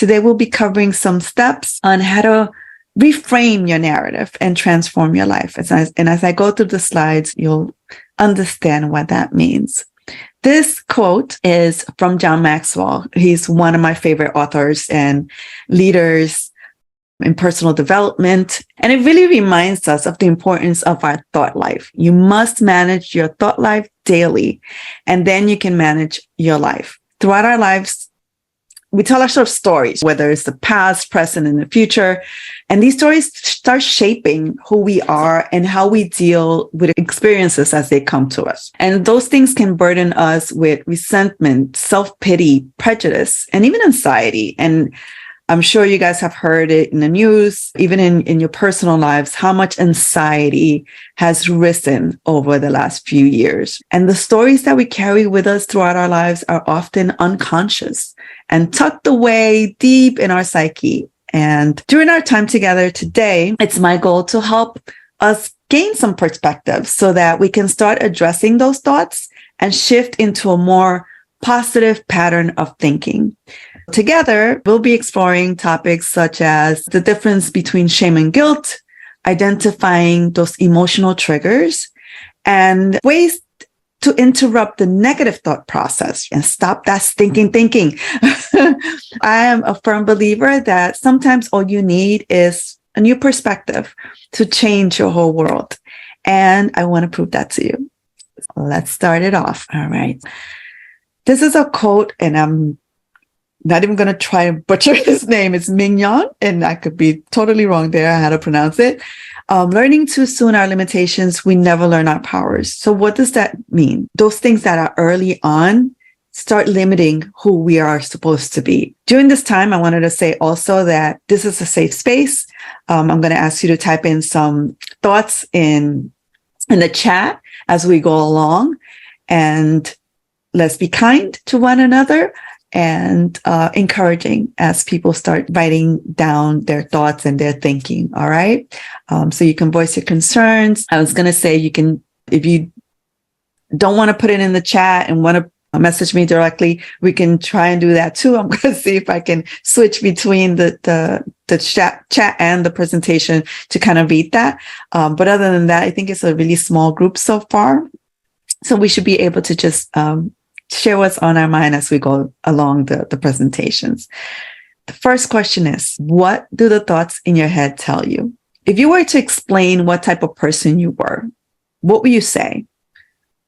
Today, we'll be covering some steps on how to reframe your narrative and transform your life. And as I go through the slides, you'll understand what that means. This quote is from John Maxwell. He's one of my favorite authors and leaders in personal development. And it really reminds us of the importance of our thought life. You must manage your thought life daily, and then you can manage your life. Throughout our lives, we tell ourselves stories, whether it's the past, present, and the future. And these stories start shaping who we are and how we deal with experiences as they come to us. And those things can burden us with resentment, self-pity, prejudice, and even anxiety. And I'm sure you guys have heard it in the news, even in your personal lives, how much anxiety has risen over the last few years. And the stories that we carry with us throughout our lives are often unconscious and tucked away deep in our psyche. And during our time together today, it's my goal to help us gain some perspective so that we can start addressing those thoughts and shift into a more positive pattern of thinking. Together, we'll be exploring topics such as the difference between shame and guilt, identifying those emotional triggers, and ways to interrupt the negative thought process and stop that stinking thinking. I am a firm believer that sometimes all you need is a new perspective to change your whole world. And I want to prove that to you. Let's start it off. All right. This is a quote, and I'm not even going to try and butcher his name. It's Mignon, and I could be totally wrong there how to pronounce it. Learning too soon our limitations, we never learn our powers. So what does that mean? Those things that are early on start limiting who we are supposed to be. During this time, I wanted to say also that this is a safe space. I'm going to ask you to type in some thoughts in the chat as we go along, and let's be kind to one another and encouraging as people start writing down their thoughts and their thinking. All right. So you can voice your concerns. I was going to say you can, if you don't want to put it in the chat and want to message me directly, we can try and do that too. I'm going to see if I can switch between the chat and the presentation to kind of read that. But other than that, I think it's a really small group so far. So we should be able to just share what's on our mind as we go along the presentations. The first question is, what do the thoughts in your head tell you? If you were to explain what type of person you were, what would you say?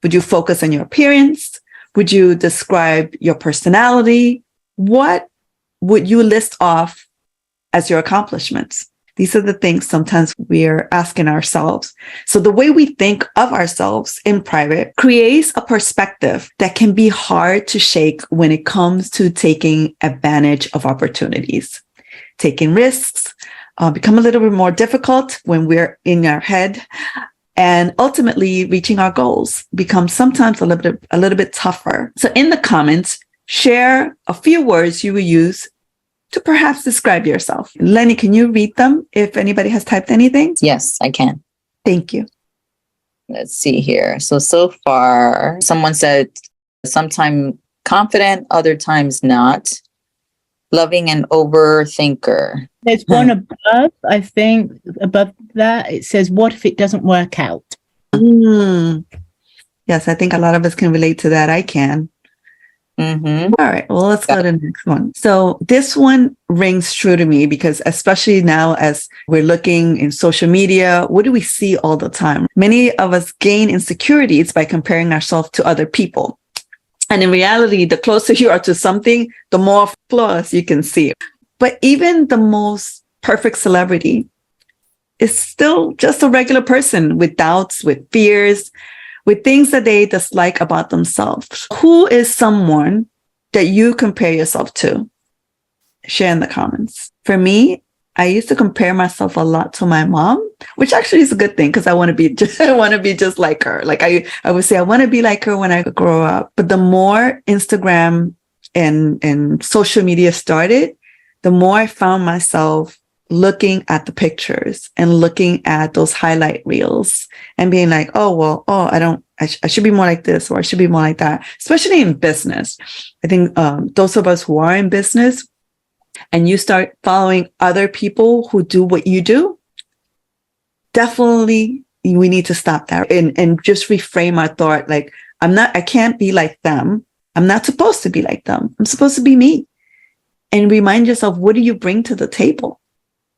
Would you focus on your appearance? Would you describe your personality? What would you list off as your accomplishments? These are the things sometimes we're asking ourselves. So the way we think of ourselves in private creates a perspective that can be hard to shake when it comes to taking advantage of opportunities. Taking risks become a little bit more difficult when we're in our head, and ultimately reaching our goals becomes sometimes a little bit tougher. So in the comments, share a few words you will use to perhaps describe yourself. Lenny, can you read them if anybody has typed anything? Yes, I can. Thank you. Let's see here. So far, someone said sometimes confident, other times not. Loving and overthinker. There's one above, I think, above that. It says, what if it doesn't work out? Yes, I think a lot of us can relate to that. I can. Mm-hmm. All right, well, let's go to the next one. So this one rings true to me because especially now as we're looking in social media, what do we see all the time? Many of us gain insecurities by comparing ourselves to other people. And in reality, the closer you are to something, the more flaws you can see. But even the most perfect celebrity is still just a regular person with doubts, with fears, with things that they dislike about themselves. Who is someone that you compare yourself to? Share in the comments. For me, I used to compare myself a lot to my mom, which actually is a good thing because I want to be just like her. Like I would say I want to be like her when I grow up. But the more Instagram and social media started, the more I found myself looking at the pictures and looking at those highlight reels and being like, I should be more like this, or I should be more like that, especially in business. I think those of us who are in business, and you start following other people who do what you do, definitely we need to stop that and just reframe our thought. Like, I can't be like them. I'm not supposed to be like them. I'm supposed to be me. And remind yourself, what do you bring to the table?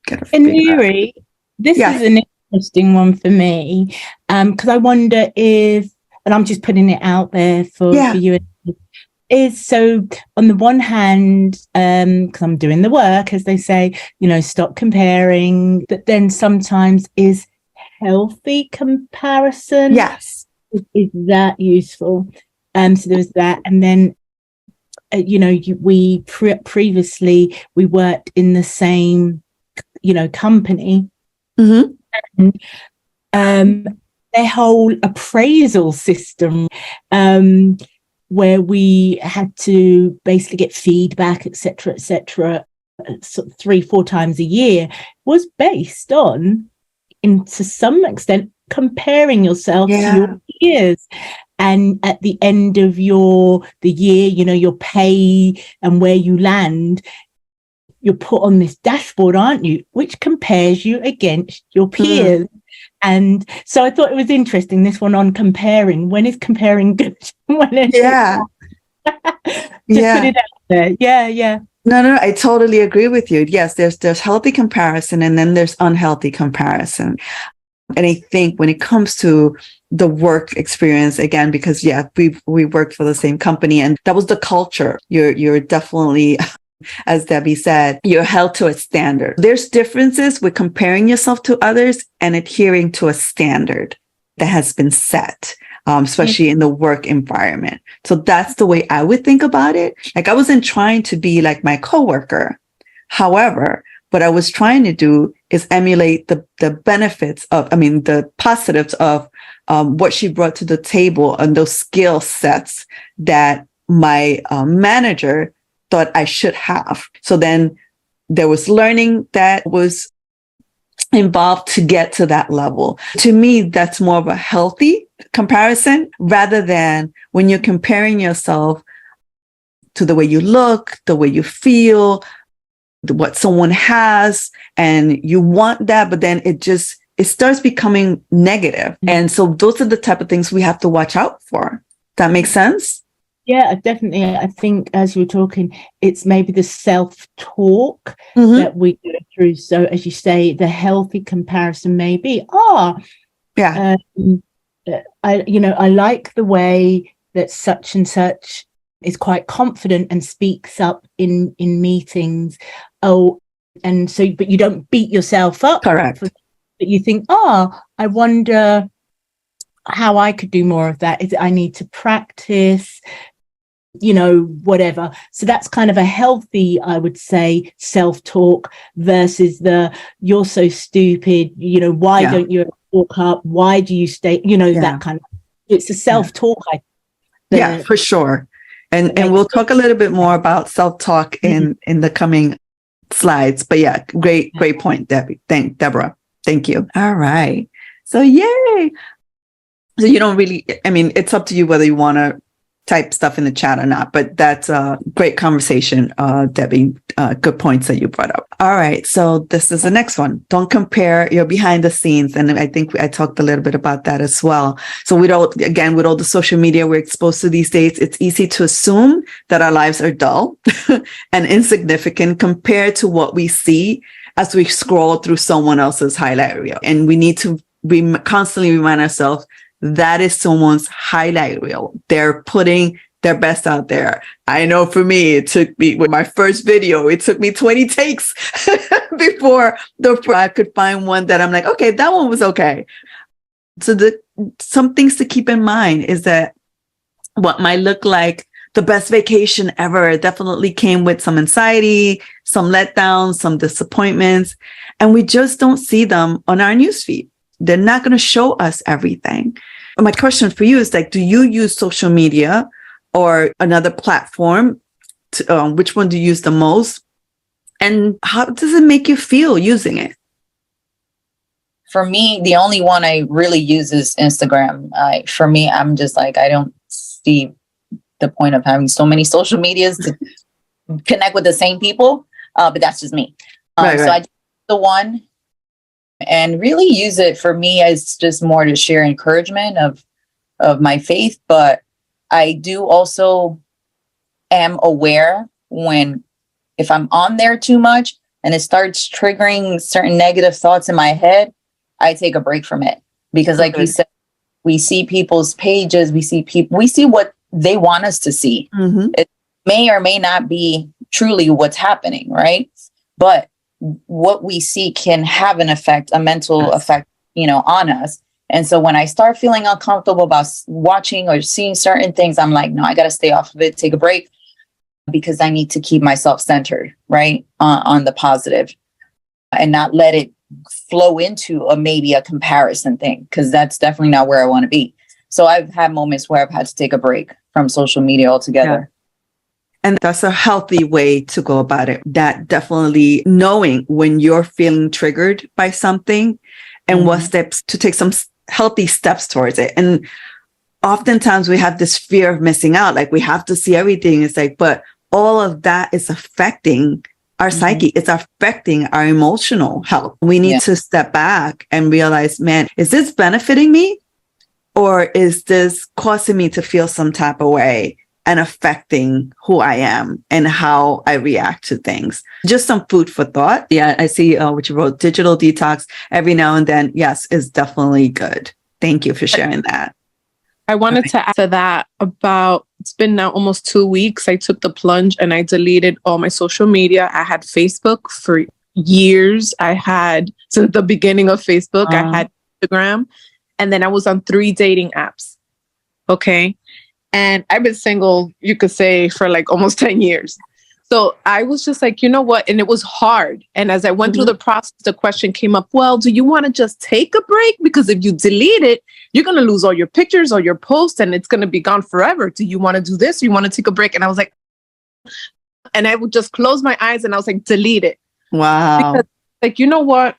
Eneri, this is an interesting one for me, because I wonder if, and I'm just putting it out there for you, is so on the one hand, because I'm doing the work, as they say, stop comparing, but then sometimes is healthy comparison. Yes. Is that useful? So there was that. And then, we previously, we worked in the same, company. Mm-hmm. And, their whole appraisal system, where we had to basically get feedback, etc., sort of 3-4 times a year, was based on, to some extent, comparing yourself to your peers. And at the end of the year, your pay and where you land, you're put on this dashboard, aren't you, which compares you against your peers. And so I thought it was interesting, this one on comparing. When is comparing good? When is Just put it out there. Yeah. No, I totally agree with you. Yes, there's healthy comparison, and then there's unhealthy comparison. And I think when it comes to the work experience, again, because we worked for the same company, and that was the culture. You're definitely, as Debbie said, you're held to a standard. There's differences with comparing yourself to others and adhering to a standard that has been set, especially in the work environment. So that's the way I would think about it. Like, I wasn't trying to be like my coworker. However, what I was trying to do is emulate the benefits of, the positives of what she brought to the table and those skill sets that my manager thought I should have. So then there was learning that was involved to get to that level. To me, that's more of a healthy comparison rather than when you're comparing yourself to the way you look, the way you feel, what someone has, and you want that, but then it starts becoming negative. And so those are the type of things we have to watch out for. That makes sense? Yeah, definitely. I think as you were talking, it's maybe the self-talk that we go through. So as you say, the healthy comparison may be, I like the way that such and such is quite confident and speaks up in meetings. And so, but you don't beat yourself up. Correct. But you think, I wonder how I could do more of that. Is I need to practice, whatever. So that's kind of a healthy, I would say, self-talk versus you're so stupid, why don't you walk up? Why do you stay? That kind of, it's a self-talk. For sure. And we'll talk a little bit more about self-talk in the coming slides. But great point, Debbie. Deborah. Thank you. All right. So yay. So you don't really, it's up to you whether you want to type stuff in the chat or not, but that's a great conversation, Debbie. Good points that you brought up. All right. So this is the next one. Don't compare your behind the scenes. And I think I talked a little bit about that as well. So with all the social media we're exposed to these days, it's easy to assume that our lives are dull and insignificant compared to what we see as we scroll through someone else's highlight reel. And we need to constantly remind ourselves that is someone's highlight reel. They're putting their best out there. I know for me, with my first video, it took me 20 takes before I could find one that I'm like, okay, that one was okay. So some things to keep in mind is that what might look like the best vacation ever definitely came with some anxiety, some letdowns, some disappointments, and we just don't see them on our newsfeed. They're not going to show us everything. My question for you is do you use social media or another platform? Which one do you use the most? And how does it make you feel using it? For me, the only one I really use is Instagram. For me, I'm just I don't see the point of having so many social medias to connect with the same people. but that's just me. Right. So I did the one and really use it for me as just more to share encouragement of my faith. But I do also am aware if I'm on there too much and it starts triggering certain negative thoughts in my head, I take a break from it. Because like you said, we see people's pages, we see what they want us to see. Mm-hmm. It may or may not be truly what's happening, right? But what we see can have an effect, a mental effect, on us. And so when I start feeling uncomfortable about watching or seeing certain things, I'm like, no, I got to stay off of it, take a break, because I need to keep myself centered, right, on the positive, and not let it flow into maybe a comparison thing, because that's definitely not where I want to be. So I've had moments where I've had to take a break from social media altogether. Yeah. And that's a healthy way to go about it. That definitely knowing when you're feeling triggered by something and what steps to take, some healthy steps towards it. And oftentimes we have this fear of missing out. Like we have to see everything. It's like, but all of that is affecting our psyche. It's affecting our emotional health. We need to step back and realize, man, is this benefiting me? Or is this causing me to feel some type of way and affecting who I am and how I react to things? Just some food for thought. Yeah, I see what you wrote, digital detox every now and then. Yes, is definitely good. Thank you for sharing that. I wanted to add to that it's been now almost 2 weeks. I took the plunge and I deleted all my social media. I had Facebook for years. Since the beginning of Facebook, I had Instagram. And then I was on 3 dating apps. Okay. And I've been single, you could say, for like almost 10 years. So I was just like, you know what? And it was hard. And as I went through the process, the question came up, well, do you want to just take a break? Because if you delete it, you're going to lose all your pictures or your posts and it's going to be gone forever. Do you want to do this? Or you want to take a break? And I was like, and I would just close my eyes and I was like, delete it. Wow. Because, like, you know what?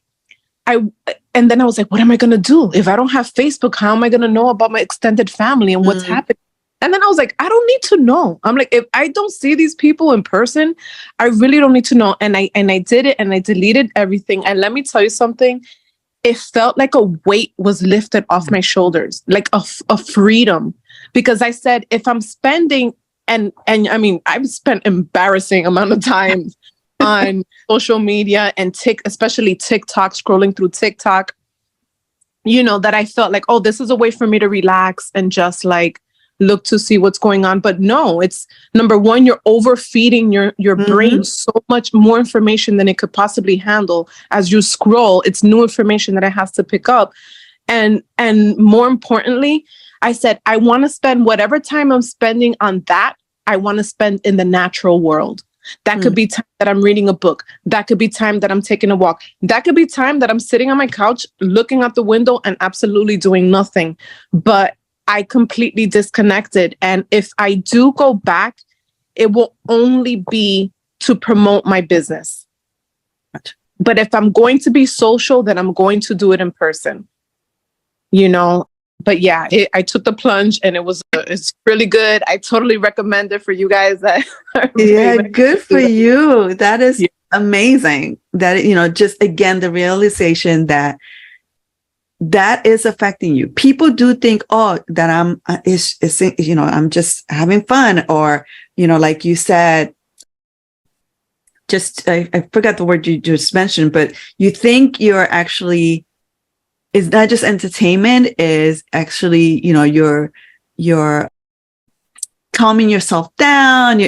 And then I was like, what am I going to do? If I don't have Facebook, how am I going to know about my extended family and what's happening? And then I was like, I don't need to know. I'm like, if I don't see these people in person, I really don't need to know. And I did it and I deleted everything. And let me tell you something. It felt like a weight was lifted off my shoulders, like a freedom. Because I said, if I'm spending, and I mean, I've spent embarrassing amount of time on social media and especially TikTok, scrolling through TikTok, that I felt like, oh, this is a way for me to relax and just like look to see what's going on. But no, it's number one, you're overfeeding your brain so much more information than it could possibly handle. As you scroll, it's new information that it has to pick up. And more importantly, I said, I want to spend whatever time I'm spending on that, I want to spend in the natural world. That could be time that I'm reading a book. That could be time that I'm taking a walk. That could be time that I'm sitting on my couch, looking out the window and absolutely doing nothing. But I completely disconnected. And if I do go back, it will only be to promote my business. But if I'm going to be social, then I'm going to do it in person, But yeah, I took the plunge and it's really good. I totally recommend it for you guys. Yeah, good for you. That is amazing. That, just again, the realization that is affecting you. People do think, oh, that I'm just having fun, or, like you said, just, I forgot the word you just mentioned, but you think you're actually, it's not just entertainment, is actually, you're calming yourself down.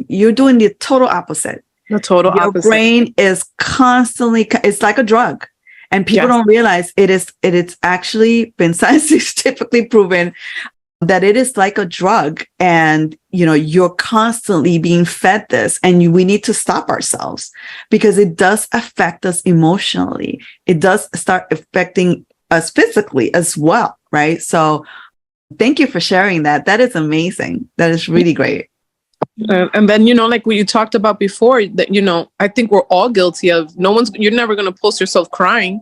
You're doing the total opposite. Your brain is constantly, it's like a drug. And people don't realize it's actually been scientifically proven that it is like a drug, and, you're constantly being fed this, and we need to stop ourselves, because it does affect us emotionally. It does start affecting us physically as well. Right. So thank you for sharing that. That is amazing. That is really great. And then, like what you talked about before, that, I think we're all guilty of, you're never going to post yourself crying.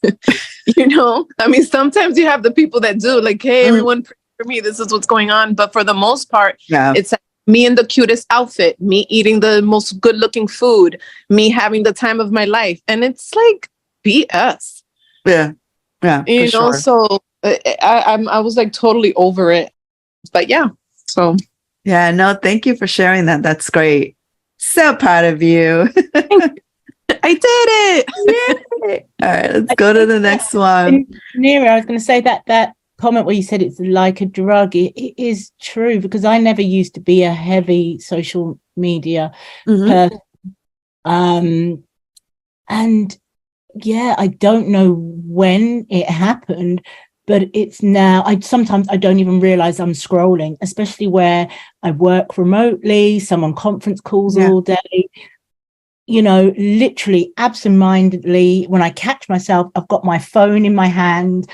I mean, sometimes you have the people that do, like, hey, everyone pray for me, this is what's going on. But for the most part, it's me in the cutest outfit, me eating the most good looking food, me having the time of my life. And it's like BS. Yeah. Yeah. You know, Sure. so I was like totally over it. But yeah, so. Yeah, no, thank you for sharing that. That's great. So proud of you. I did it. Yay. All right, let's go to the next one. Eneri, I was going to say that comment where you said it's like a drug, it is true, because I never used to be a heavy social media person. And yeah, I don't know when it happened, but it's now, sometimes I don't even realize I'm scrolling, especially where I work remotely, some on conference calls all day. You know, literally absentmindedly, when I catch myself, I've got my phone in my hand,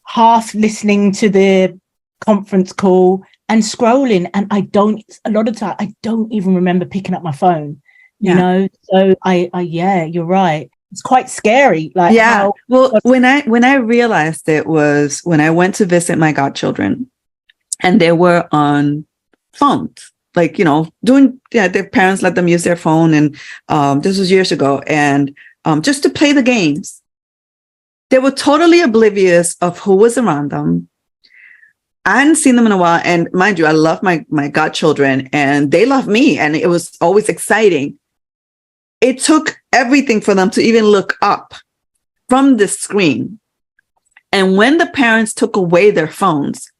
half listening to the conference call and scrolling. And a lot of time, I don't even remember picking up my phone, you know? So yeah, you're right. It's quite scary. Like, well, when I realized it was when I went to visit my godchildren and they were on phones. Like, you know, their parents let them use their phone. And this was years ago. And just to play the games, they were totally oblivious of who was around them. I hadn't seen them in a while. And mind you, I love my godchildren and they love me. And it was always exciting. It took everything for them to even look up from the screen. And when the parents took away their phones,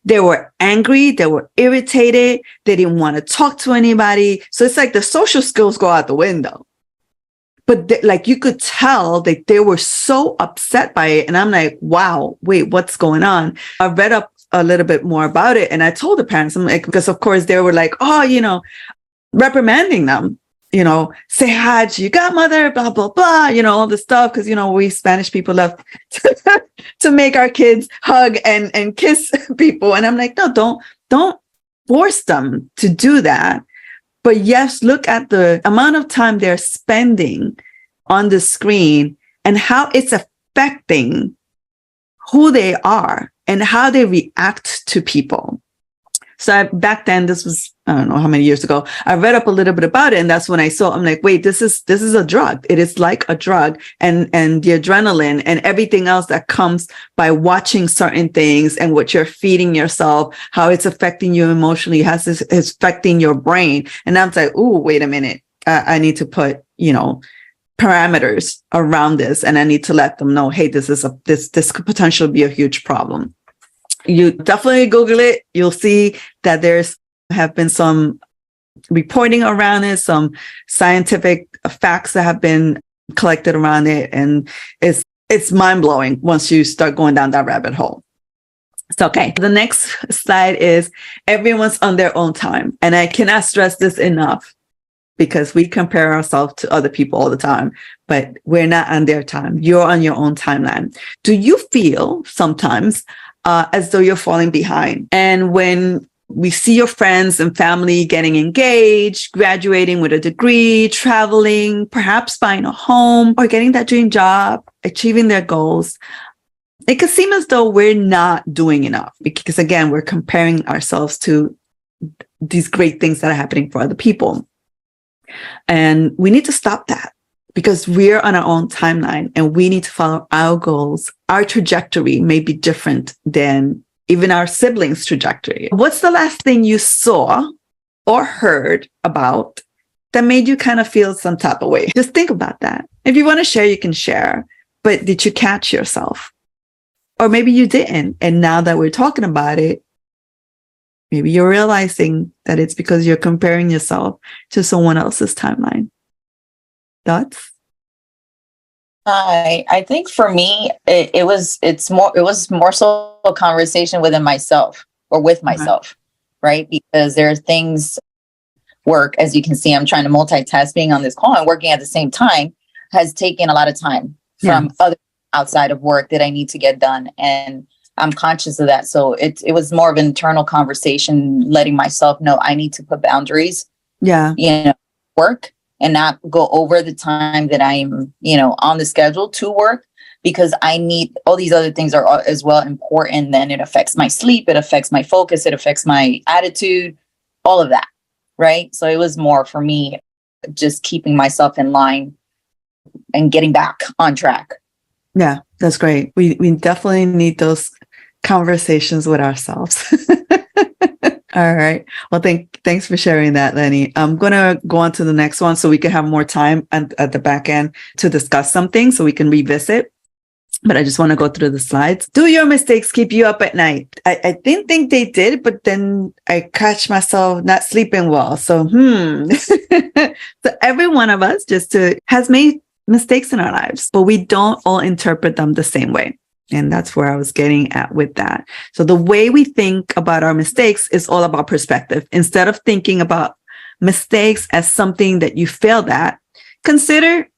they were angry, they were irritated, they didn't want to talk to anybody. So it's like the social skills go out the window. But like you could tell that they were so upset by it. And I'm like, wow, wait, what's going on? I read up a little bit more about it. And I told the parents, I'm like, because of course they were like, oh, you know, reprimanding them. You know, say hi to your godmother, blah, blah, blah, you know, all this stuff. Because, you know, we Spanish people love to make our kids hug and kiss people. And I'm like, no, don't force them to do that. But yes, look at the amount of time they're spending on the screen and how it's affecting who they are and how they react to people. So back then, this was, I don't know how many years ago, I read up a little bit about it. And that's when I saw, I'm like, wait, this is a drug. It is like a drug, and the adrenaline and everything else that comes by watching certain things and what you're feeding yourself, how it's affecting you emotionally, it's affecting your brain. And I'm like, oh, wait a minute. I need to put, you know, parameters around this. And I need to let them know, hey, this could potentially be a huge problem. You definitely Google it. You'll see that have been some reporting around it, some scientific facts that have been collected around it. And it's mind blowing once you start going down that rabbit hole. So, okay. The next slide is everyone's on their own time. And I cannot stress this enough because we compare ourselves to other people all the time, but we're not on their time. You're on your own timeline. Do you feel sometimes as though you're falling behind? And when we see your friends and family getting engaged, graduating with a degree, traveling, perhaps buying a home or getting that dream job, achieving their goals, it could seem as though we're not doing enough because, again, we're comparing ourselves to these great things that are happening for other people. And we need to stop that. Because we're on our own timeline and we need to follow our goals. Our trajectory may be different than even our siblings' trajectory. What's the last thing you saw or heard about that made you kind of feel some type of way? Just think about that. If you want to share, you can share. But did you catch yourself? Or maybe you didn't. And now that we're talking about it, maybe you're realizing that it's because you're comparing yourself to someone else's timeline. Thoughts? I think for me, it was more so a conversation within myself or with myself, right? Because there are things, work, as you can see, I'm trying to multitask. Being on this call and working at the same time has taken a lot of time from other outside of work that I need to get done. And I'm conscious of that. So it was more of an internal conversation, letting myself know I need to put boundaries, work, and not go over the time that I'm, on the schedule to work, because I need all these other things are as well important. Then it affects my sleep. It affects my focus. It affects my attitude, all of that. right? So it was more for me just keeping myself in line and getting back on track. Yeah, that's great. We definitely need those conversations with ourselves. All right. Well, thanks for sharing that, Lenny. I'm going to go on to the next one so we can have more time at the back end to discuss something so we can revisit. But I just want to go through the slides. Do your mistakes keep you up at night? I didn't think they did, but then I catch myself not sleeping well. So, so every one of us has made mistakes in our lives, but we don't all interpret them the same way. And that's where I was getting at with that. So the way we think about our mistakes is all about perspective. Instead of thinking about mistakes as something that you failed at, consider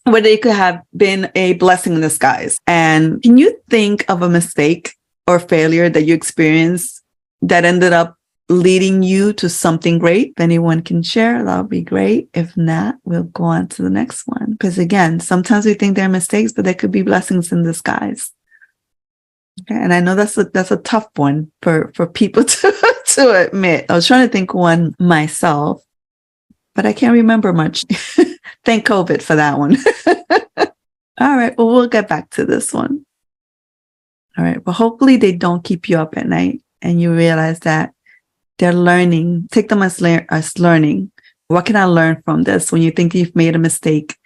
whether it could have been a blessing in disguise. And can you think of a mistake or failure that you experienced that ended up leading you to something great? If anyone can share, that'll be great. If not, we'll go on to the next one. Because again, sometimes we think they're mistakes, but they could be blessings in disguise. Okay, and I know that's a tough one for people to admit. I was trying to think one myself, but I can't remember much. Thank COVID for that one. All right, well, we'll get back to this one. All right, well, hopefully they don't keep you up at night and you realize that they're learning. Take them as learning. What can I learn from this? When you think you've made a mistake,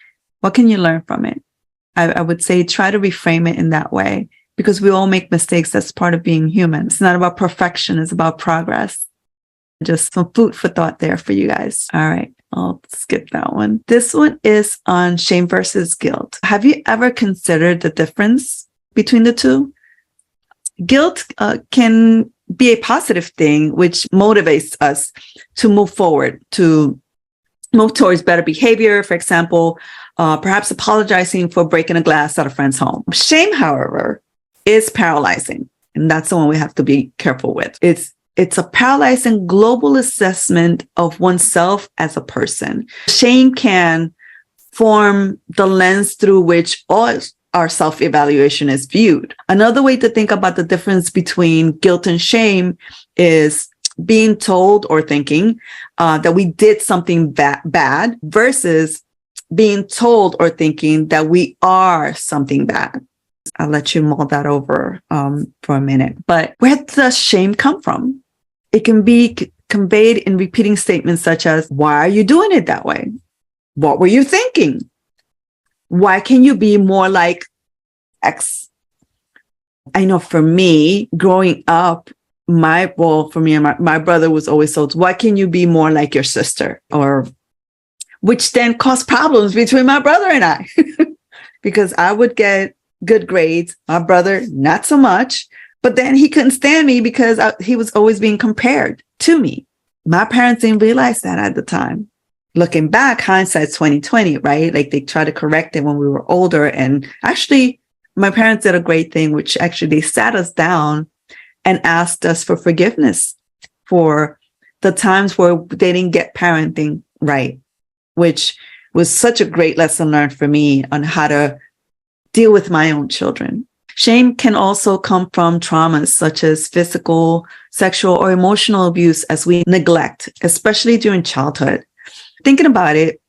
what can you learn from it? I would say try to reframe it in that way, because we all make mistakes. That's part of being human. It's not about perfection. It's about progress. Just some food for thought there for you guys. All right, I'll skip that one. This one is on shame versus guilt. Have you ever considered the difference between the two? Guilt can be a positive thing, which motivates us to move forward, to move towards better behavior. For example, perhaps apologizing for breaking a glass at a friend's home. Shame, however, is paralyzing. And that's the one we have to be careful with. It's a paralyzing global assessment of oneself as a person. Shame can form the lens through which all our self-evaluation is viewed. Another way to think about the difference between guilt and shame is being told or thinking that we did something bad versus being told or thinking that we are something bad. I'll let you mull that over for a minute. But where does shame come from? It can be conveyed in repeating statements such as, why are you doing it that way? What were you thinking? Why can you be more like X? I know for me, growing up, my brother was always told, why can you be more like your sister? Or which then caused problems between my brother and I, because I would get good grades, my brother not so much, but then he couldn't stand me because he was always being compared to me. My parents didn't realize that at the time. Looking back, hindsight's 2020, right? Like they tried to correct it when we were older. And actually, my parents did a great thing, which actually they sat us down and asked us for forgiveness for the times where they didn't get parenting right, which was such a great lesson learned for me on how to deal with my own children. Shame can also come from traumas such as physical, sexual, or emotional abuse as we neglect, especially during childhood. Thinking about it,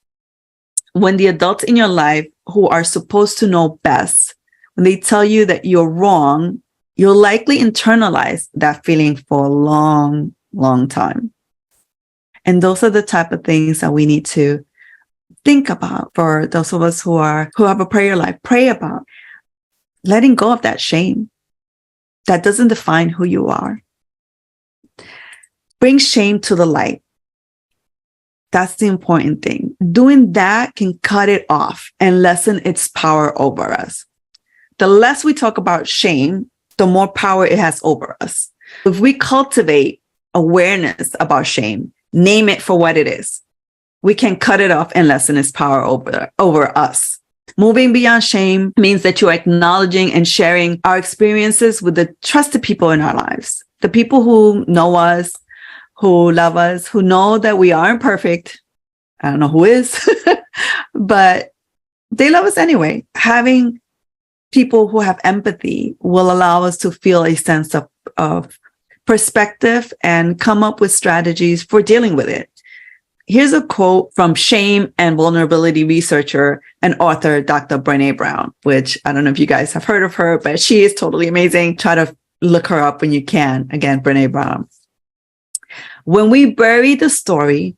when the adults in your life who are supposed to know best, when they tell you that you're wrong, you'll likely internalize that feeling for a long, long time. And those are the type of things that we need to think about for those of us who have a prayer life. Pray about letting go of that shame that doesn't define who you are. Bring shame to the light. That's the important thing. Doing that can cut it off and lessen its power over us. The less we talk about shame, the more power it has over us. If we cultivate awareness about shame, name it for what it is, we can cut it off and lessen its power over us. Moving beyond shame means that you're acknowledging and sharing our experiences with the trusted people in our lives, the people who know us, who love us, who know that we aren't perfect. I don't know who is, but they love us anyway. Having people who have empathy will allow us to feel a sense of perspective and come up with strategies for dealing with it. Here's a quote from shame and vulnerability researcher and author, Dr. Brené Brown, which I don't know if you guys have heard of her, but she is totally amazing. Try to look her up when you can. Again, Brené Brown. When we bury the story,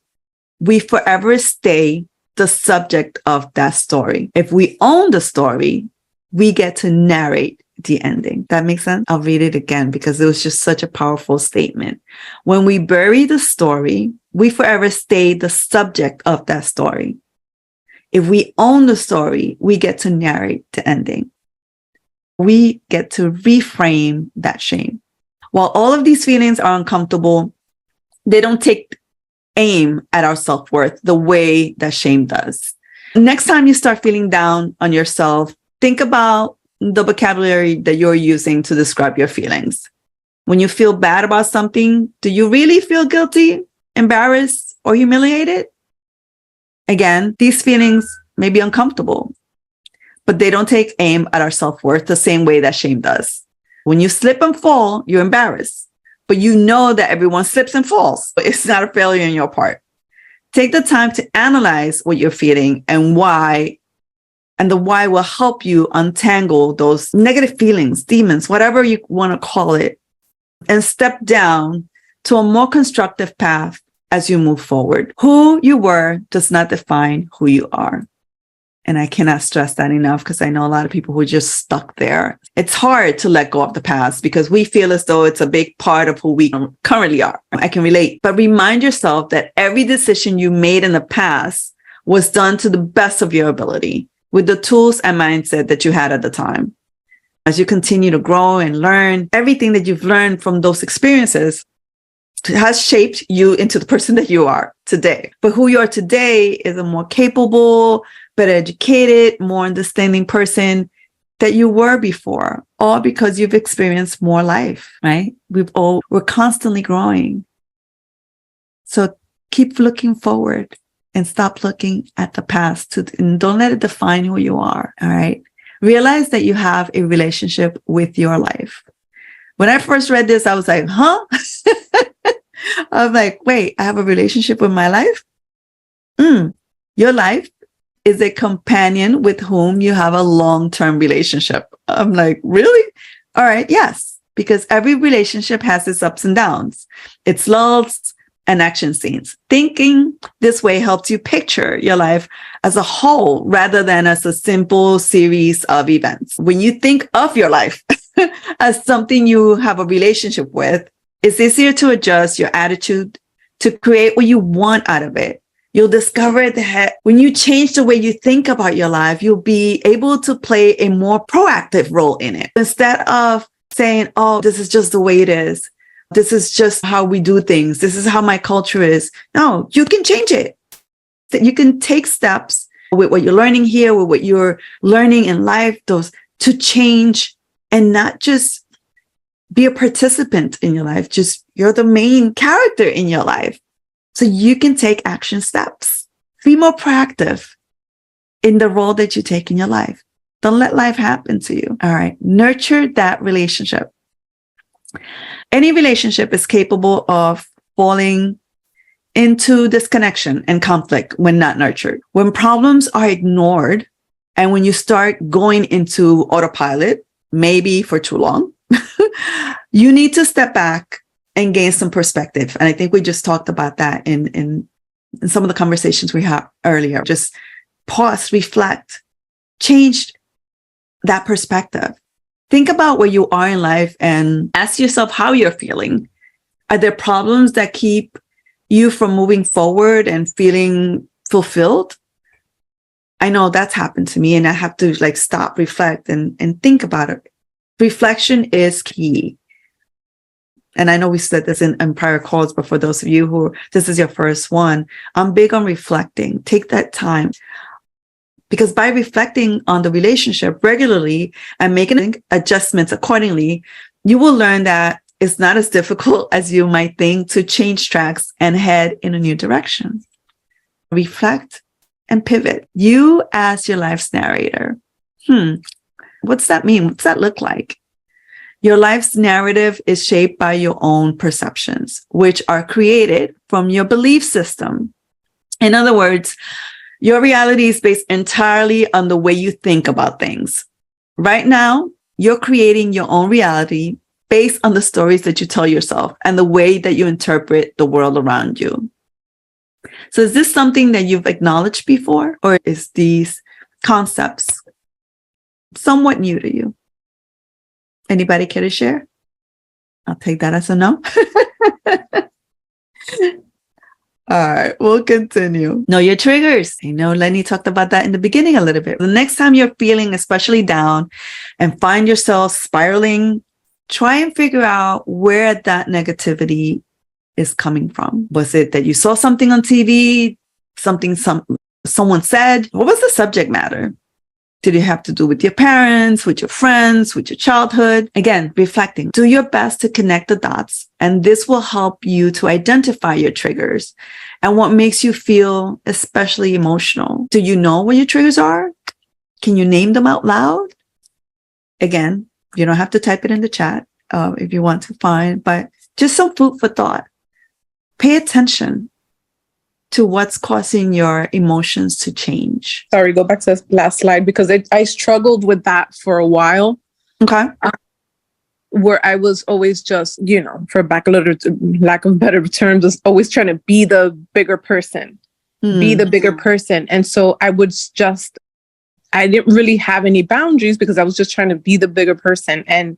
we forever stay the subject of that story. If we own the story, we get to narrate the ending. That makes sense? I'll read it again because it was just such a powerful statement. When we bury the story, we forever stay the subject of that story. If we own the story, we get to narrate the ending. We get to reframe that shame. While all of these feelings are uncomfortable, they don't take aim at our self-worth the way that shame does. Next time you start feeling down on yourself, think about the vocabulary that you're using to describe your feelings. When you feel bad about something, do you really feel guilty, embarrassed, or humiliated? Again, these feelings may be uncomfortable, but they don't take aim at our self-worth the same way that shame does. When you slip and fall, you're embarrassed, but you know that everyone slips and falls. It's not a failure on your part. Take the time to analyze what you're feeling and why. And the why will help you untangle those negative feelings, demons, whatever you want to call it, and step down to a more constructive path as you move forward. Who you were does not define who you are. And I cannot stress that enough because I know a lot of people who are just stuck there. It's hard to let go of the past because we feel as though it's a big part of who we currently are. I can relate. But remind yourself that every decision you made in the past was done to the best of your ability, with the tools and mindset that you had at the time. As you continue to grow and learn, everything that you've learned from those experiences has shaped you into the person that you are today. But who you are today is a more capable, better educated, more understanding person that you were before, all because you've experienced more life, right? We're constantly growing. So keep looking forward. And stop looking at the past and don't let it define who you are. All right. Realize that you have a relationship with your life. When I first read this, I was like, huh? I was like, wait, I have a relationship with my life? Your life is a companion with whom you have a long-term relationship. I'm like, really? All right. Yes. Because every relationship has its ups and downs, its lulls, and action scenes. Thinking this way helps you picture your life as a whole rather than as a simple series of events. When you think of your life as something you have a relationship with, it's easier to adjust your attitude to create what you want out of it. You'll discover that when you change the way you think about your life, you'll be able to play a more proactive role in it. Instead of saying, oh, this is just the way it is. This is just how we do things. This is how my culture is. No, you can change it. You can take steps with what you're learning here, with what you're learning in life, those to change and not just be a participant in your life. Just you're the main character in your life. So you can take action steps. Be more proactive in the role that you take in your life. Don't let life happen to you. All right. Nurture that relationship. Any relationship is capable of falling into disconnection and conflict when not nurtured. When problems are ignored and when you start going into autopilot, maybe for too long, you need to step back and gain some perspective. And I think we just talked about that in some of the conversations we had earlier. Just pause, reflect, change that perspective. Think about where you are in life and ask yourself how you're feeling. Are there problems that keep you from moving forward and feeling fulfilled? I know that's happened to me and I have to stop, reflect and think about it. Reflection is key. And I know we said this in prior calls, but for those of you who this is your first one, I'm big on reflecting. Take that time. Because by reflecting on the relationship regularly and making adjustments accordingly, you will learn that it's not as difficult as you might think to change tracks and head in a new direction. Reflect and pivot. You as your life's narrator. What's that mean? What's that look like? Your life's narrative is shaped by your own perceptions, which are created from your belief system. In other words, your reality is based entirely on the way you think about things. Right now, you're creating your own reality based on the stories that you tell yourself and the way that you interpret the world around you. So is this something that you've acknowledged before, or is these concepts somewhat new to you? Anybody care to share? I'll take that as a no. All right, we'll continue. Know your triggers. I know Lenny talked about that in the beginning a little bit. The next time you're feeling especially down and find yourself spiraling, try and figure out where that negativity is coming from. Was it that you saw something on TV, someone said? What was the subject matter? Did it have to do with your parents, with your friends, with your childhood? Again, reflecting. Do your best to connect the dots, and this will help you to identify your triggers and what makes you feel especially emotional. Do you know what your triggers are? Can you name them out loud? Again, you don't have to type it in the chat if you want to find, but just some food for thought. Pay attention to what's causing your emotions to change. Sorry, go back to the last slide, because I struggled with that for a while. Okay. Where I was always just, for lack of better terms, was always trying to be the bigger person, be the bigger person. And so I didn't really have any boundaries because I was just trying to be the bigger person. And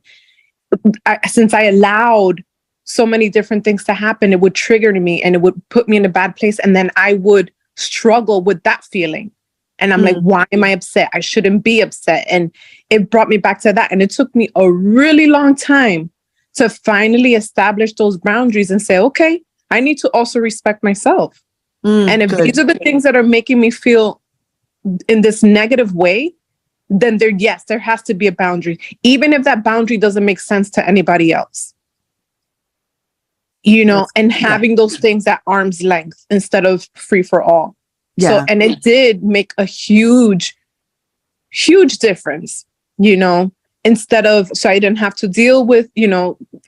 since I allowed so many different things to happen, it would trigger me and it would put me in a bad place. And then I would struggle with that feeling. And I'm like, why am I upset? I shouldn't be upset. And it brought me back to that. And it took me a really long time to finally establish those boundaries and say, okay, I need to also respect myself. And if these are the things that are making me feel in this negative way, then there has to be a boundary, even if that boundary doesn't make sense to anybody else. And having those things at arm's length instead of free for all. Yeah. So, and it did make a huge, huge difference, instead of, so I didn't have to deal with,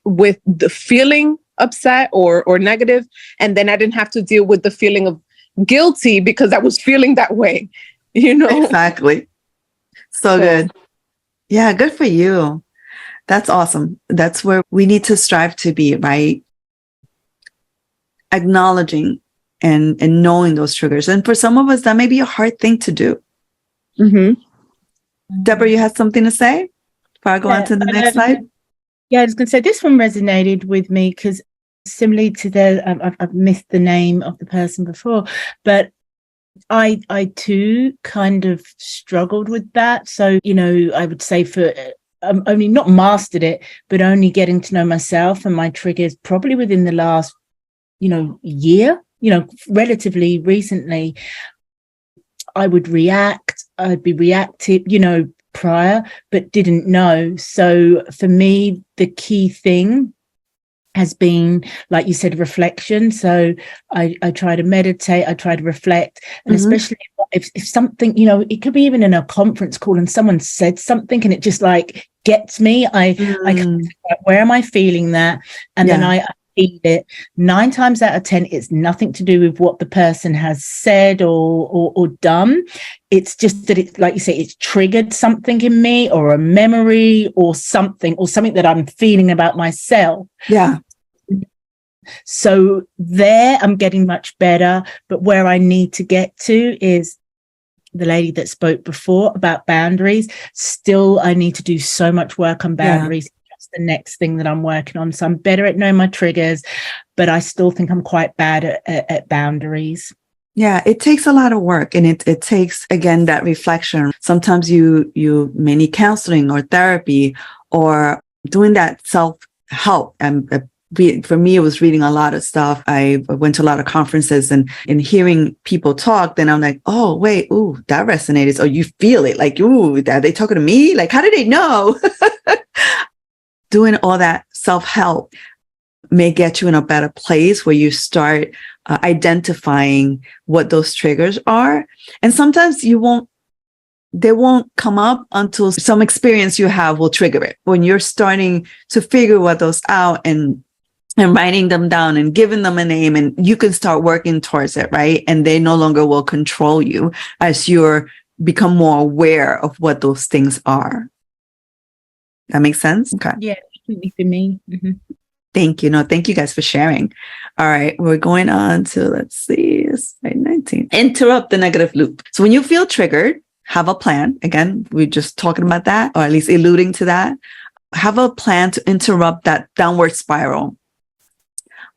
with the feeling upset or negative. And then I didn't have to deal with the feeling of guilty because I was feeling that way, Exactly. So good. Yeah. Good for you. That's awesome. That's where we need to strive to be, right? Acknowledging and knowing those triggers. And for some of us, that may be a hard thing to do. Deborah, you had something to say before I go on to the next slide? Yeah, I was going to say this one resonated with me because similarly to I've missed the name of the person before, but I too kind of struggled with that. So, I would say for only not mastered it, but only getting to know myself and my triggers probably within the last year, relatively recently. I would react, I'd be reactive, prior, but didn't know. So for me, the key thing has been, like you said, reflection. So I try to meditate, I try to reflect, and especially if something, it could be even in a conference call and someone said something and it just like gets me. I where am I feeling that? And then I feel it. 9 times out of 10, it's nothing to do with what the person has said or done. It's just that it's, like you say, it's triggered something in me, or a memory, or something that I'm feeling about myself. Yeah. So there, I'm getting much better. But where I need to get to is the lady that spoke before about boundaries. Still, I need to do so much work on boundaries. The next thing that I'm working on. So I'm better at knowing my triggers, but I still think I'm quite bad at boundaries. Yeah, it takes a lot of work, and it takes, again, that reflection. Sometimes you may need counseling or therapy or doing that self-help. And for me, it was reading a lot of stuff. I went to a lot of conferences and hearing people talk, then I'm like, oh, wait, ooh, that resonated. Or you feel it like, ooh, are they talking to me? Like, how did they know? Doing all that self-help may get you in a better place where you start identifying what those triggers are. And sometimes they won't come up until some experience you have will trigger it. When you're starting to figure what those out and and writing them down and giving them a name, and you can start working towards it, right? And they no longer will control you as you're become more aware of what those things are. That makes sense? Okay. Yeah, definitely for me. Mm-hmm. Thank you. No, thank you guys for sharing. All right, we're going on to, let's see, slide 19. Interrupt the negative loop. So when you feel triggered, have a plan. Again, we're just talking about that, or at least alluding to that. Have a plan to interrupt that downward spiral.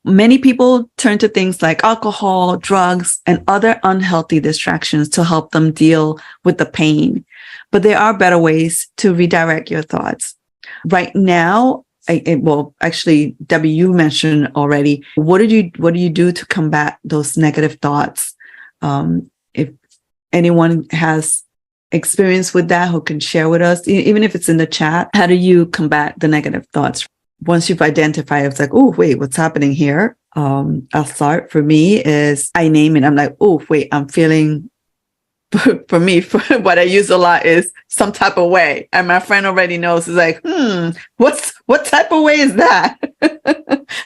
Many people turn to things like alcohol, drugs, and other unhealthy distractions to help them deal with the pain. But there are better ways to redirect your thoughts. Right now, well, actually, Debbie, you mentioned already, what do you do to combat those negative thoughts? If anyone has experience with that, who can share with us, even if it's in the chat, how do you combat the negative thoughts? Once you've identified, it's like, oh, wait, what's happening here? I'll start. For me is I name it. I'm like, oh, wait, I'm feeling, for me, what I use a lot is some type of way. And my friend already knows, is like, what type of way is that?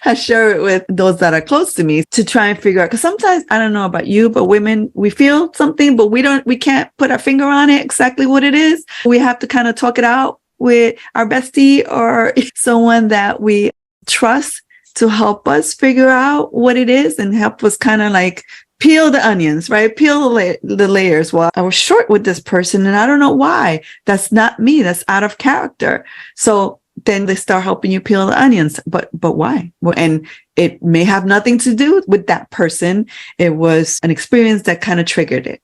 I share it with those that are close to me to try and figure out, because sometimes, I don't know about you, but women, we feel something, but we can't put our finger on it exactly what it is. We have to kind of talk it out with our bestie or someone that we trust to help us figure out what it is and help us kind of like peel the onions, right? Peel the layers. Well, I was short with this person and I don't know why. That's not me. That's out of character. So then they start helping you peel the onions. But why? Well, and it may have nothing to do with that person. It was an experience that kind of triggered it.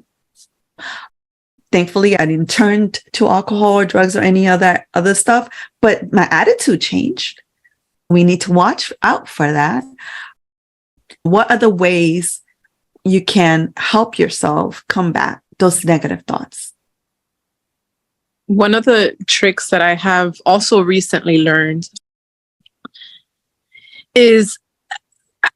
Thankfully, I didn't turn to alcohol or drugs or any other stuff, but my attitude changed. We need to watch out for that. What are the ways you can help yourself combat those negative thoughts? One of the tricks that I have also recently learned is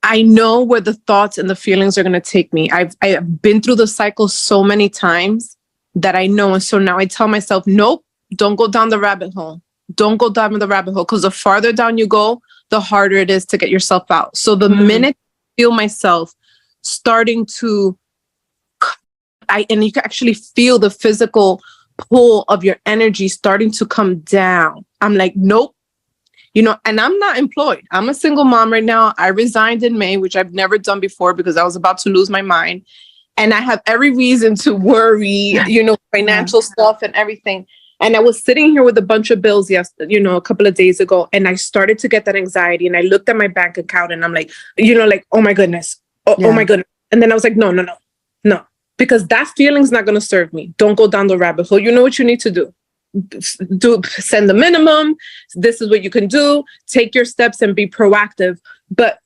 I know where the thoughts and the feelings are going to take me. I've been through the cycle so many times that I know. And so now I tell myself, nope, don't go down the rabbit hole. Don't go down the rabbit hole, because the farther down you go, the harder it is to get yourself out. So the minute I feel myself starting to, and you can actually feel the physical pull of your energy starting to come down. I'm like, nope. And I'm not employed. I'm a single mom right now. I resigned in May, which I've never done before because I was about to lose my mind. And I have every reason to worry, financial stuff and everything. And I was sitting here with a bunch of bills a couple of days ago, and I started to get that anxiety. And I looked at my bank account and I'm like, oh my goodness. Oh my goodness. And then I was like, no, because that feeling's not going to serve me. Don't go down the rabbit hole. You know what you need to do. Send the minimum. This is what you can do. Take your steps and be proactive. But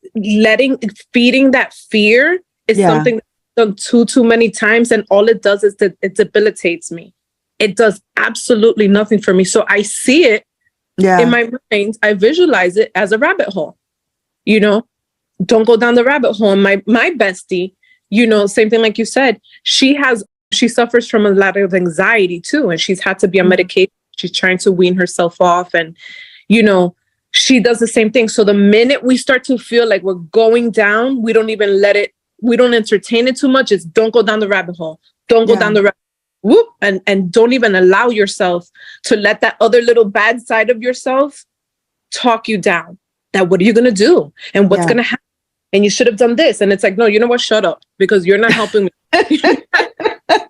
feeding that fear is something that's done too many times. And all it does is that it debilitates me. It does absolutely nothing for me. So I see it in my mind. I visualize it as a rabbit hole. Don't go down the rabbit hole. And my bestie, same thing like you said, she suffers from a lot of anxiety too. And she's had to be on medication. She's trying to wean herself off. And, she does the same thing. So the minute we start to feel like we're going down, we don't even we don't entertain it too much. It's don't go down the rabbit hole. Don't go down the rabbit hole. Whoop. And don't even allow yourself to let that other little bad side of yourself talk you down. That what are you going to do? And what's going to happen? And you should have done this. And it's like, no, you know what? Shut up, because you're not helping me.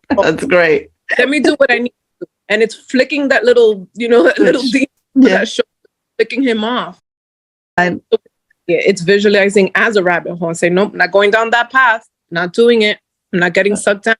That's great. Let me do what I need to do. And it's flicking that little, little demon that show, flicking him off. It's visualizing as a rabbit hole and say, nope, not going down that path, not doing it. I'm not getting sucked down.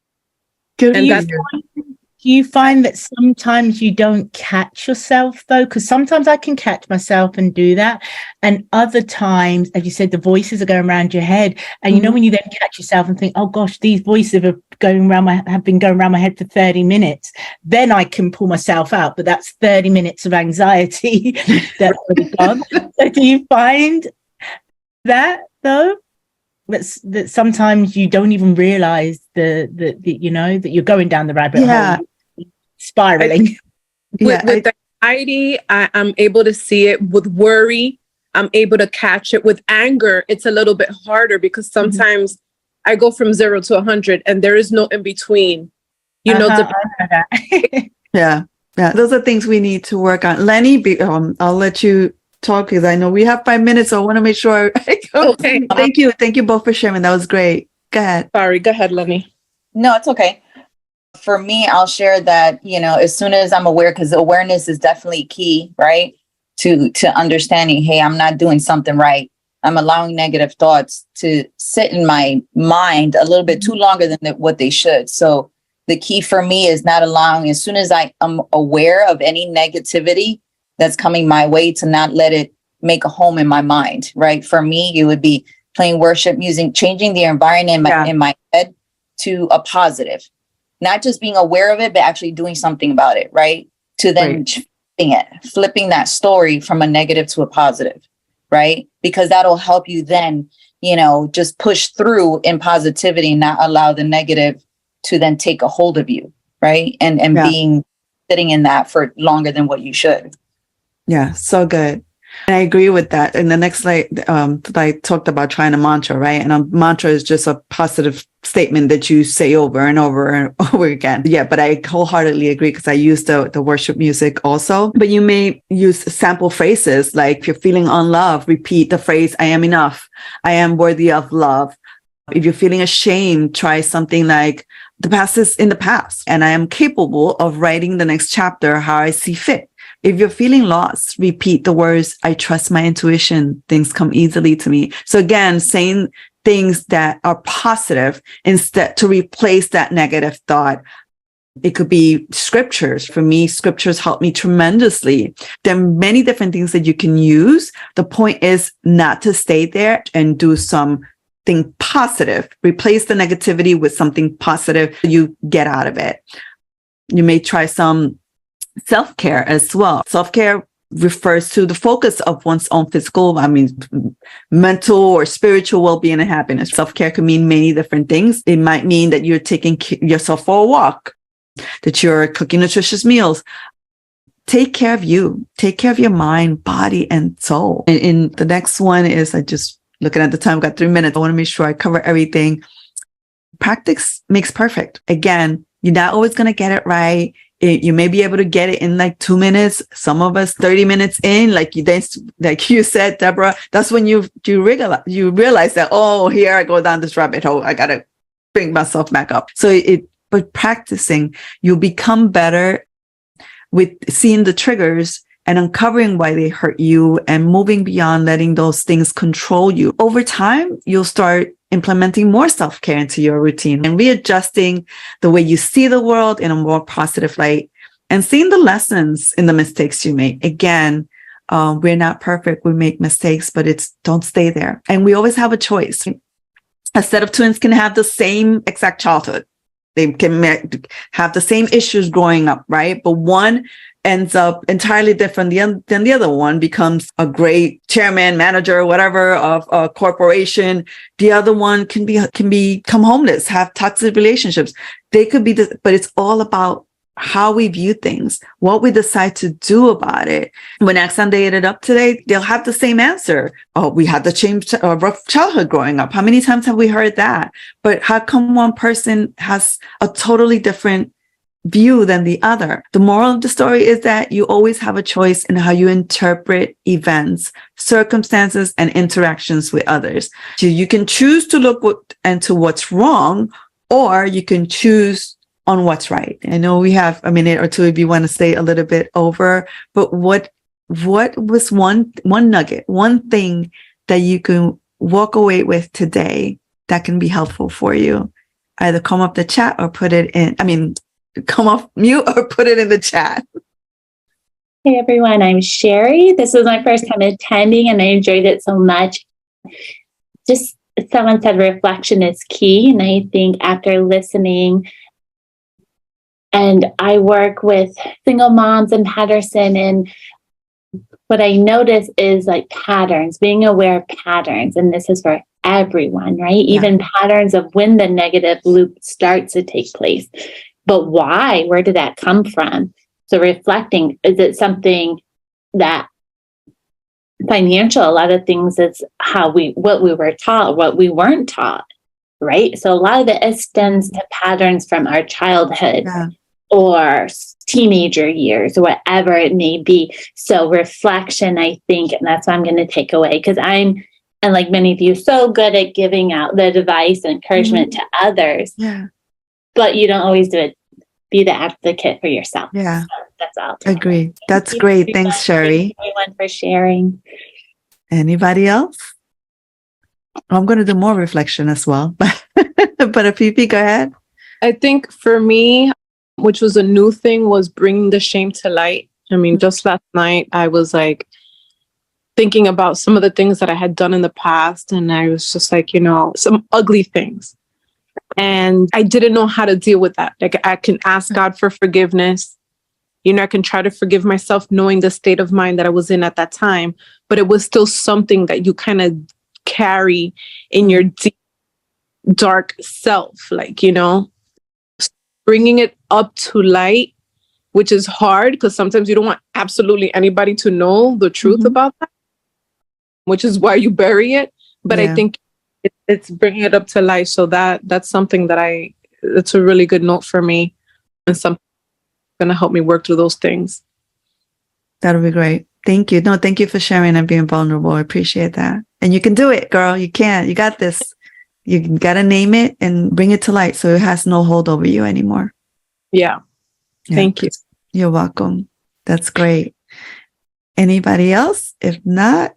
Do you find that sometimes you don't catch yourself though? Because sometimes I can catch myself and do that. And other times, as you said, the voices are going around your head. And when you then catch yourself and think, oh gosh, these voices have been going around my head for 30 minutes, then I can pull myself out. But that's 30 minutes of anxiety that's already gone. So do you find that though? That sometimes you don't even realize that you're going down the rabbit hole, spiraling. With anxiety, I'm able to see it. With worry, I'm able to catch it. With anger, it's a little bit harder because sometimes I go from 0 to 100 and there is no in between. You know, Yeah. Those are things we need to work on. Lenny, I'll let you talk because I know we have 5 minutes. So I want to make sure I go. Okay. Thank you. Thank you both for sharing. That was great. Go ahead. Sorry. Go ahead, Lenny. No, it's okay. For me, I'll share that, you know, as soon as I'm aware, because awareness is definitely key, right? To understanding, hey, I'm not doing something right. I'm allowing negative thoughts to sit in my mind a little bit too longer than what they should. So the key for me is not allowing, as soon as I am aware of any negativity that's coming my way, to not let it make a home in my mind, right? For me, it would be playing worship music, changing the environment in my head to a positive. Not just being aware of it, but actually doing something about it, right? To then flipping that story from a negative to a positive, right? Because that'll help you then, you know, just push through in positivity, not allow the negative to then take a hold of you, right? And being sitting in that for longer than what you should. Yeah, so good. And I agree with that. And the next slide, I talked about trying a mantra, right? And a mantra is just a positive statement that you say over and over and over again. Yeah, but I wholeheartedly agree because I use the worship music also. But you may use sample phrases, like if you're feeling unloved, repeat the phrase, I am enough. I am worthy of love. If you're feeling ashamed, try something like, the past is in the past, and I am capable of writing the next chapter how I see fit. If you're feeling lost, repeat the words, I trust my intuition. Things come easily to me. So again, saying things that are positive instead to replace that negative thought. It could be scriptures. For me, scriptures help me tremendously. There are many different things that you can use. The point is not to stay there and do something positive. Replace the negativity with something positive you get out of it. You may try some self-care as well. Self-care refers to the focus of one's own physical, mental or spiritual well-being and happiness. Self-care can mean many different things. It might mean that you're taking yourself for a walk, that you're cooking nutritious meals. Take care of you. Take care of your mind, body, and soul. And the next one is, I just looking at the time, I've got 3 minutes. I want to make sure I cover everything. Practice makes perfect. Again, you're not always going to get it right. You may be able to get it in like 2 minutes. Some of us 30 minutes in, like you said, Deborah, that's when you realize that, oh, here I go down this rabbit hole. I got to bring myself back up. But practicing, you'll become better with seeing the triggers and uncovering why they hurt you and moving beyond letting those things control you. Over time, you'll start implementing more self-care into your routine and readjusting the way you see the world in a more positive light and seeing the lessons in the mistakes you make. Again, we're not perfect. We make mistakes, but don't stay there. And we always have a choice. A set of twins can have the same exact childhood. They can have the same issues growing up, right? But one ends up entirely different than the other one, becomes a great chairman, manager, whatever, of a corporation. The other one can become homeless, have toxic relationships. They could be, but it's all about how we view things, what we decide to do about it. When asked on Day It Up today, they'll have the same answer. Oh, we had the same rough childhood growing up. How many times have we heard that? But how come one person has a totally different view than the other? The moral of the story is that you always have a choice in how you interpret events, circumstances, and interactions with others. So you can choose to look into what's wrong, or you can choose on what's right. I know we have a minute or two if you want to stay a little bit over, but what was one nugget, one thing that you can walk away with today that can be helpful for you? Either come up the chat or come off mute or put it in the chat. Hey everyone, I'm Sherry. This was my first time attending and I enjoyed it so much. Just someone said reflection is key. And I think after listening, and I work with single moms in Patterson, and what I notice is like patterns, being aware of patterns. And this is for everyone, right? Yeah. Even patterns of when the negative loop starts to take place. But why? Where did that come from? So reflecting, is it something that financial. A lot of things it's what we were taught, what we weren't taught, right? So a lot of it extends to patterns from our childhood or teenager years, whatever it may be. So reflection, I think, and that's what I'm going to take away, because I'm, and like many of you, so good at giving out the advice and encouragement to others. Yeah. But you don't always do it. Be the advocate for yourself. Yeah. So that's all. Agree. That's great. Thanks, Sherry. Thank you, everyone, for sharing. Anybody else? I'm going to do more reflection as well. But Afifi, go ahead. I think for me, which was a new thing, was bringing the shame to light. I mean, just last night, I was like thinking about some of the things that I had done in the past. And I was just like, you know, some ugly things. And I didn't know how to deal with that. Like, I can ask God for forgiveness. You know, I can try to forgive myself knowing the state of mind that I was in at that time. But it was still something that you kind of carry in your deep, dark self. Like, you know, bringing it up to light, which is hard because sometimes you don't want absolutely anybody to know the truth about that, which is why you bury it. But I think it's bringing it up to light. So that's something that it's a really good note for me, and something that's going to help me work through those things. That'll be great. Thank you. No, thank you for sharing and being vulnerable. I appreciate that. And you can do it, girl. You can. You got this. You got to name it and bring it to light so it has no hold over you anymore. Yeah. Thank you. You're welcome. That's great. Anybody else? If not,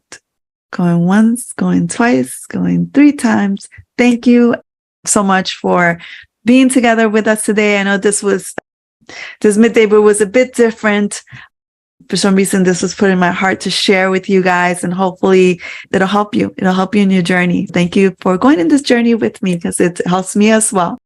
going once, going twice, going 3 times. Thank you so much for being together with us today. I know this Midday Brew was a bit different. For some reason, this was put in my heart to share with you guys, and hopefully it'll help you. It'll help you in your journey. Thank you for going in this journey with me, because it helps me as well.